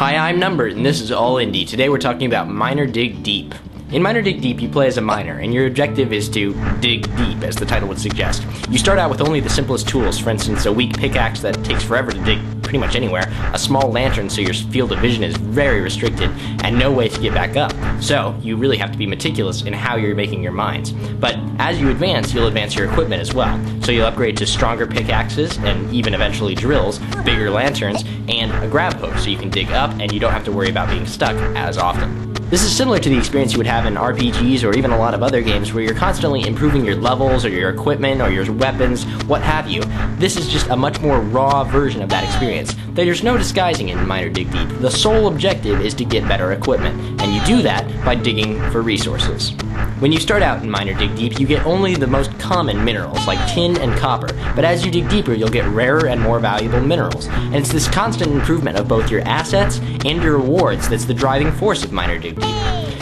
Hi, I'm Numbert, and this is All Indie. Today we're talking about Miner Dig Deep. In Miner Dig Deep, you play as a miner, and your objective is to dig deep, as the title would suggest. You start out with only the simplest tools, for instance, a weak pickaxe that takes forever to dig pretty much anywhere, a small lantern so your field of vision is very restricted, and no way to get back up. So, you really have to be meticulous in how you're making your mines. But as you advance, you'll advance your equipment as well. So you'll upgrade to stronger pickaxes, and even eventually drills, bigger lanterns, and a grab hook so you can dig up and you don't have to worry about being stuck as often. This is similar to the experience you would have in RPGs or even a lot of other games where you're constantly improving your levels or your equipment or your weapons, what have you. This is just a much more raw version of that experience. There's no disguising it in Miner Dig Deep. The sole objective is to get better equipment, and you do that by digging for resources. When you start out in Miner Dig Deep, you get only the most common minerals, like tin and copper, but as you dig deeper, you'll get rarer and more valuable minerals. And it's this constant improvement of both your assets and your rewards that's the driving force of Miner Dig Deep.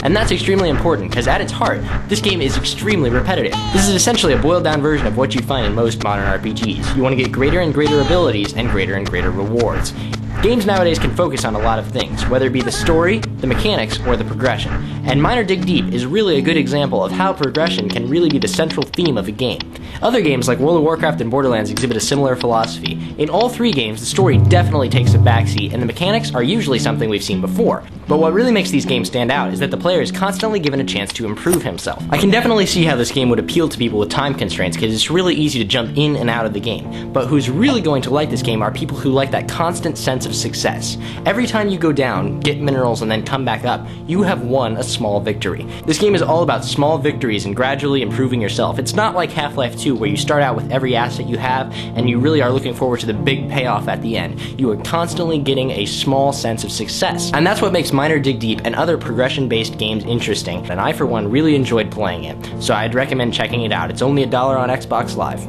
And that's extremely important, because at its heart, this game is extremely repetitive. This is essentially a boiled-down version of what you'd find in most modern RPGs. You want to get greater and greater abilities and greater rewards. Games nowadays can focus on a lot of things, whether it be the story, the mechanics, or the progression. And Miner Dig Deep is really a good example of how progression can really be the central theme of a game. Other games like World of Warcraft and Borderlands exhibit a similar philosophy. In all three games, the story definitely takes a backseat, and the mechanics are usually something we've seen before. But what really makes these games stand out is that the player is constantly given a chance to improve himself. I can definitely see how this game would appeal to people with time constraints, because it's really easy to jump in and out of the game. But who's really going to like this game are people who like that constant sense of success. Every time you go down, get minerals, and then come back up, you have won a small victory. This game is all about small victories and gradually improving yourself. It's not like Half-Life 2, where you start out with every asset you have, and you really are looking forward to the big payoff at the end. You are constantly getting a small sense of success. And that's what makes Miner Dig Deep and other progression-based games interesting, and I, for one, really enjoyed playing it. So I'd recommend checking it out. It's only $1 on Xbox Live.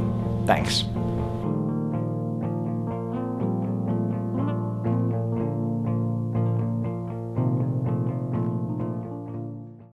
Thanks.